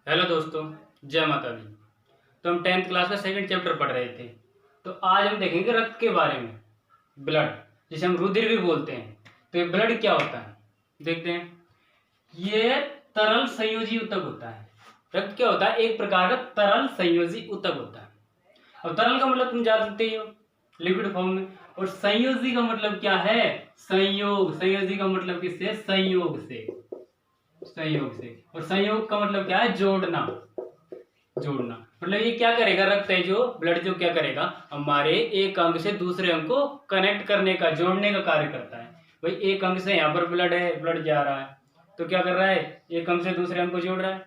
Hello दोस्तों, जय माता दी। तो हम 10th क्लास का सेकंड चैप्टर पढ़ रहे थे। तो आज हम देखेंगे रक्त के बारे में। ब्लड, जिसे हम रुधिर भी बोलते हैं। तो ये ब्लड क्या होता है देखते हैं। ये तरल संयोजी ऊतक होता है। रक्त क्या होता है? एक प्रकार का तरल संयोजी ऊतक होता है। अब तरल का मतलब तुम जानते ही हो, लिक्विड फॉर्म में। और संयोजी का मतलब क्या है? संयोग। संयोजी का मतलब किससे? संयोग से। संयोग से। और संयोग का मतलब क्या है? जोड़ना। जोड़ना मतलब ये क्या करेगा? रक्त है जो, ब्लड जो क्या करेगा? हमारे एक अंग से दूसरे अंग को कनेक्ट करने का, जोड़ने का कार्य करता है। भाई एक अंग से यहाँ पर ब्लड है, ब्लड जा रहा है, तो क्या कर रहा है? एक अंग से दूसरे अंग को जोड़ रहा है।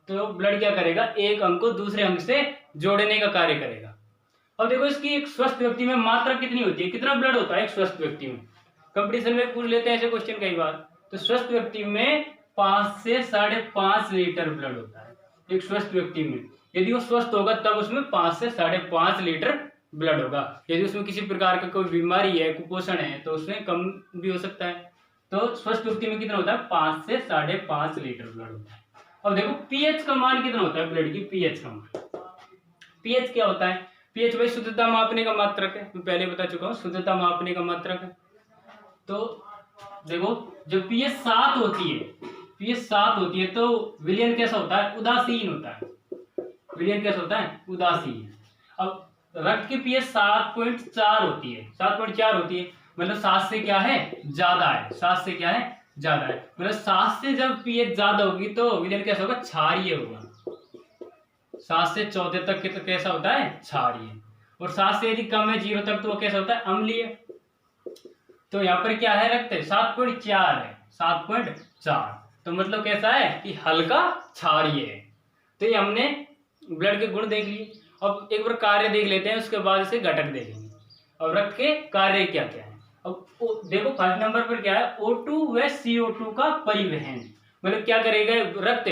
तो ब्लड क्या करेगा? एक अंग को दूसरे अंग से जोड़ने का कार्य करेगा। अब देखो, इसकी एक स्वस्थ व्यक्ति में मात्रा कितनी होती है? कितना ब्लड होता है एक स्वस्थ व्यक्ति में? कंपटीशन में पूछ लेते हैं ऐसे क्वेश्चन कई बार। तो स्वस्थ व्यक्ति में 5 से 5.5 लीटर ब्लड होता है एक स्वस्थ व्यक्ति में। यदि वो स्वस्थ होगा तब उसमें 5 से 5.5 लीटर ब्लड होगा। यदि उसमें किसी प्रकार का कोई बीमारी है, कुपोषण है, तो उसमें कम भी हो सकता है। तो स्वस्थ व्यक्ति में कितना होता है? 5 से 5.5 लीटर ब्लड होता है। अब देखो पीएच का मान कितना होता है ब्लड की? पीएच का मान, पीएच क्या होता है? पीएच भाई शुद्धता मापने का मात्रक है। मैं पहले बता चुका हूँ, शुद्धता मापने का मात्रक है। तो देखो, जब पीएच 7 होती है, पीएच 7 होती है तो विलयन कैसा होता है? उदासीन होता है। विलयन कैसा होता है? उदासीन। अब रक्त की पीएच 7.4 होती है, 7.4 होती है, मतलब 7 से क्या है? ज्यादा है। 7 से क्या है? ज्यादा है। मतलब 7 से जब पीएच ज्यादा होगी तो विलयन कैसा होगा? क्षारीय होगा। 7 से 14 तक के तो कैसा होता है? क्षारीय। और 7 से यदि कम है 0 तक तो वो कैसा होता है? अम्लीय। तो यहाँ पर क्या है? रक्त 7.4 है, 7.4। तो मतलब कैसा है? कि हल्का क्षारीय है। तो ये हमने ब्लड के गुण देख लिए। अब एक बार कार्य देख लेते हैं, उसके बाद इसे घटक देखेंगे। अब रक्त के कार्य क्या क्या है? अब देखो फर्स्ट नंबर पर क्या है? O2 व CO2 का परिवहन। मतलब क्या करेगा रक्त?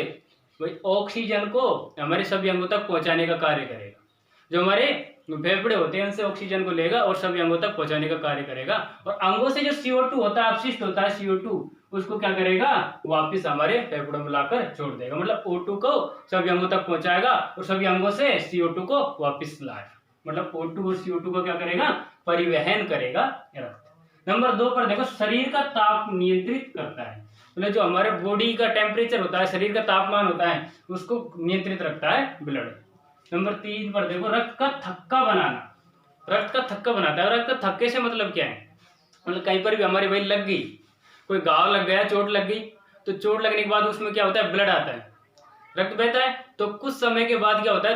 भाई ऑक्सीजन को हमारे सभी अंगों तक पहुंचाने का कार्य करेगा। जो हमारे फेफड़े होते हैं उनसे ऑक्सीजन को लेगा और सभी अंगों तक पहुंचाने का कार्य करेगा। और अंगों से जो CO2 होता है, अपशिष्ट होता है CO2, उसको क्या करेगा? वापस हमारे फेफड़ों में लाकर छोड़ देगा। मतलब O2 को सभी अंगों तक पहुंचाएगा और सभी अंगों से CO2 को वापस लाएगा। मतलब O2 और CO2 को क्या करेगा? परिवहन करेगा रक्त। नंबर 2 पर देखो, शरीर का ताप नियंत्रित करता है। मतलब जो हमारे बॉडी का टेम्परेचर होता है, शरीर का तापमान होता है, उसको नियंत्रित रखता है ब्लड। नंबर 3 पर देखो, रक्त का थक्का बनाना। रक्त का थक्का बनाता है। रक्त का थक्के से मतलब क्या है? मतलब कहीं पर भी हमारी भाई लग गई, कोई घाव लग गया, चोट लग गई, तो चोट लगने के बाद उसमें क्या होता है? ब्लड आता है, रक्त बहता है। तो कुछ समय के बाद क्या होता है?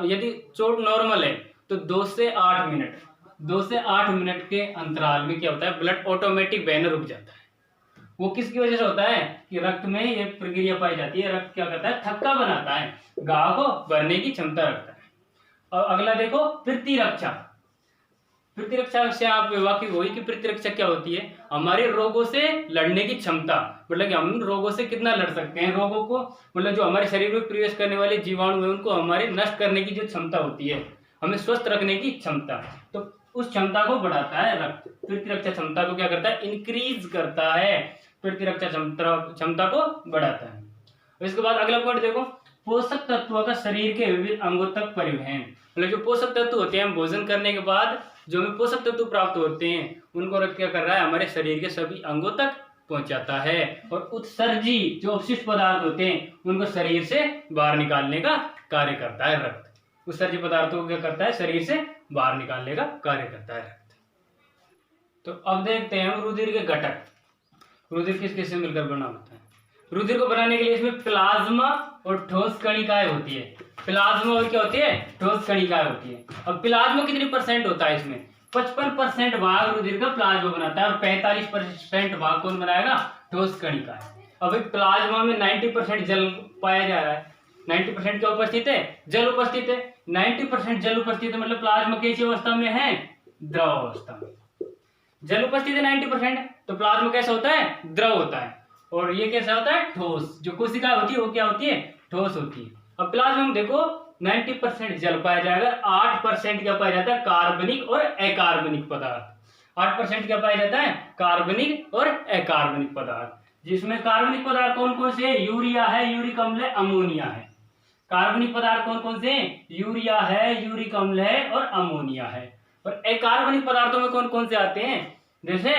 यदि चोट नॉर्मल है तो 2 से 8 मिनट, 2 से 8 मिनट के अंतराल में क्या होता है? ब्लड ऑटोमेटिक बहना रुक जाता है। वो किसकी वजह से होता है? कि रक्त में ये प्रक्रिया पाई जाती है। रक्त क्या करता है? थक्का बनाता है, घाव को भरने की क्षमता रखता है। और अगला देखो, प्रतिरक्षा। प्रतिरक्षा से आप वाकिफ हुई कि प्रतिरक्षा क्या होती है? हमारे रोगों से लड़ने की क्षमता। मतलब कि हम रोगों से कितना लड़ सकते हैं। रोगों को मतलब जो हमारे शरीर में प्रवेश करने वाले जीवाणु है उनको हमारे नष्ट करने की जो क्षमता होती है, हमें स्वस्थ रखने की क्षमता, तो उस क्षमता को बढ़ाता है रक्त। प्रतिरक्षा क्षमता को क्या करता है? इंक्रीज करता है। प्रतिरक्षा क्षमता को बढ़ाता है। इसके बाद अगला पॉइंट देखो, पोषक तत्वों का शरीर के विभिन्न अंगों तक परिवहन। मतलब जो पोषक तत्व होते हैं, हम भोजन करने के बाद जो हमें पोषक तत्व प्राप्त होते हैं उनको रक्त क्या कर रहा है? हमारे शरीर के सभी अंगों तक पहुंचाता है। और उत्सर्जी जो अपशिष्ट पदार्थ होते हैं उनको शरीर से बाहर निकालने का कार्य करता है रक्त। उत्सर्जी पदार्थों को क्या करता है? शरीर से बाहर निकालने का कार्य करता है रक्त। तो अब देखते हैं हम रुधिर के घटक। रुधिर किस किस से मिलकर बना होता है? रुधिर को बनाने के लिए इसमें प्लाज्मा और ठोस कणिकाएं होती है। प्लाज्मा और क्या होती है? ठोस कणिकाएं होती है। अब प्लाज्मा कितनी % होता है इसमें? 55% भाग रुधिर का प्लाज्मा बनाता है और 45% भाग कौन बनाएगा? ठोस कणिकाएं। अब प्लाज्मा में 90% जल पाया जा रहा है। 90% क्या उपस्थित है? जल उपस्थित है। 90% जल उपस्थित है, मतलब प्लाज्मा कैसी अवस्था में है? द्रव अवस्था में। जल उपस्थित है 90%, तो प्लाज्मा कैसा होता है? द्रव होता है। और ये कैसा होता है? ठोस। जो कोशिका होती है वो क्या होती है? ठोस होती है। अब प्लाज्मा में देखो 90% जल पाया जाएगा, 8% क्या पाया जाता है? कार्बनिक और अकार्बनिक पदार्थ। 8% क्या पाया जाता है? कार्बनिक और अकार्बनिक पदार्थ। जिसमें कार्बनिक पदार्थ कौन कौन से है? यूरिया है, यूरिक अम्ल है, अमोनिया है। कार्बनिक पदार्थ कौन कौन से हैं? यूरिया है, यूरिक अम्ल है और अमोनिया है। और अकार्बनिक पदार्थों में कौन कौन से आते हैं? जैसे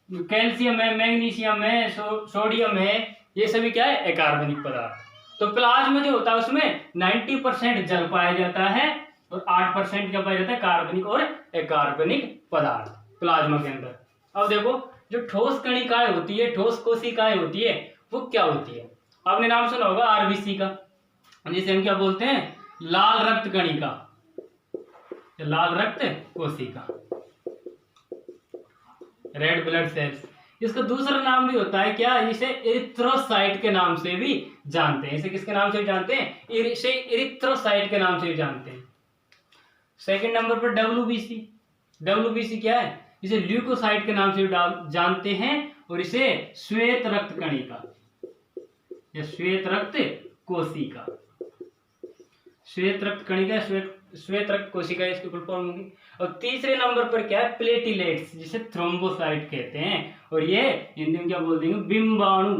कैल्शियम है, मैग्नीशियम है, सोडियम है, ये सभी क्या है? अकार्बनिक पदार्थ। तो प्लाज्मा जो होता है उसमें 90% जल पाया जाता है और 8% क्या पाया जाता है? कार्बनिक और अकार्बनिक पदार्थ प्लाज्मा के अंदर। अब देखो, जो ठोस कणिकाएं होती है, ठोस कोशिकाएं होती है, वो क्या होती है? आपने नाम सुना होगा आरबीसी का, जिसे हम क्या बोलते हैं? लाल रक्त कणिका, लाल रक्त कोशिका, रेड ब्लड सेल्स। इसका दूसरा नाम भी होता है क्या? इसे इरिथ्रोसाइट के नाम से भी जानते हैं। इसे किसके नाम से भी जानते हैं? इसे इरिथ्रोसाइट के नाम से भी जानते हैं। सेकंड नंबर पर डब्ल्यूबीसी। डब्ल्यूबीसी क्या है? इसे ल्यूकोसाइट के नाम से भी जानते हैं और इसे श्वेत रक्त कणिका या श्वेत रक्त कोशिका, श्वेत रक्त कणिका, श्वेत रक्त कोशिका इसकी फुल फॉर्म होगी। और तीसरे नंबर पर क्या है? प्लेटिलेट्स, जिसे थ्रोम्बोसाइट कहते हैं, और ये हिंदी में क्या बोल देंगे? बिंबाणु।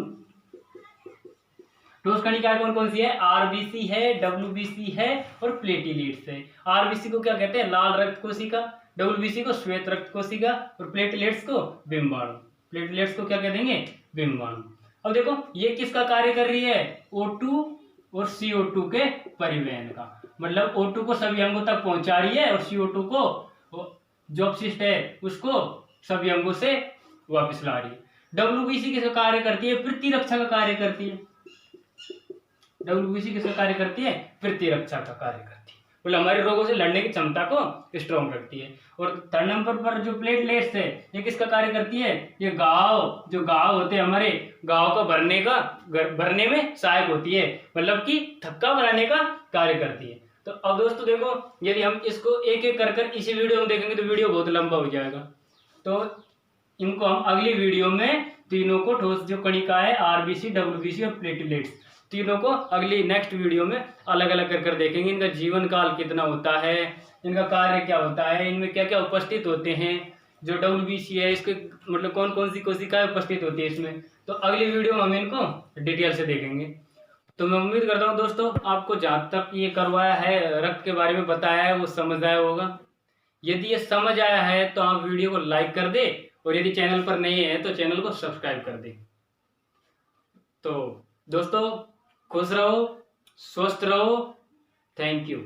ठोस कणिकाएं कौन कौन सी है? आरबीसी है, डब्ल्यूबीसी है और प्लेटिलेट्स है। आरबीसी को क्या कहते हैं? लाल रक्त कोशिका, डब्ल्यूबीसी को श्वेत रक्त कोशिका और प्लेटलेट्स को बिंबाणु। प्लेटलेट्स को क्या कह देंगे? बिंबाणु। अब देखो, ये किसका कार्य कर रही है? O2 और CO2 के परिवहन का। मतलब O2 को सभी अंगों तक पहुंचा रही है और CO2 को जो अपशिष्ट है उसको सभी अंगों से वापस ला रही है। डब्ल्यूबीसी किसका कार्य करती है? प्रतिरक्षा का कार्य करती है। डब्ल्यूबीसी किसका कार्य करती है? प्रतिरक्षा का कार्य करती है। मतलब हमारे रोगों से लड़ने की क्षमता को स्ट्रॉन्ग रखती है। और थर्ड नंबर पर जो प्लेटलेट्स है, ये किसका कार्य करती है? ये जो घाव होते हैं हमारे, घाव को भरने में सहायक होती है, मतलब कि थक्का बनाने का कार्य करती है। तो अब दोस्तों देखो, यदि हम इसको एक एक कर इसी वीडियो में देखेंगे तो वीडियो बहुत लंबा हो जाएगा। तो इनको हम अगली वीडियो में तीनों को, ठोस जो कणिका है, आरबीसी, डब्ल्यूबीसी और प्लेटलेट्स, तीनों को अगली नेक्स्ट वीडियो में अलग अलग कर देखेंगे। इनका जीवन काल कितना होता है, इनका कार्य क्या होता है, इनमें क्या क्या उपस्थित होते हैं। जो डब्ल्यूबीसी है, इसके मतलब कौन कौन सी कोशिकाएं उपस्थित होती है इसमें, तो अगली वीडियो में हम इनको डिटेल से देखेंगे। तो मैं उम्मीद करता हूँ दोस्तों, आपको जहाँ तक ये करवाया है, रक्त के बारे में बताया है, वो समझ आया होगा। यदि ये समझ आया है तो आप वीडियो को लाइक कर दे, और यदि चैनल पर नहीं है तो चैनल को सब्सक्राइब कर दे। तो दोस्तों, खुश रहो, स्वस्थ रहो। Thank you.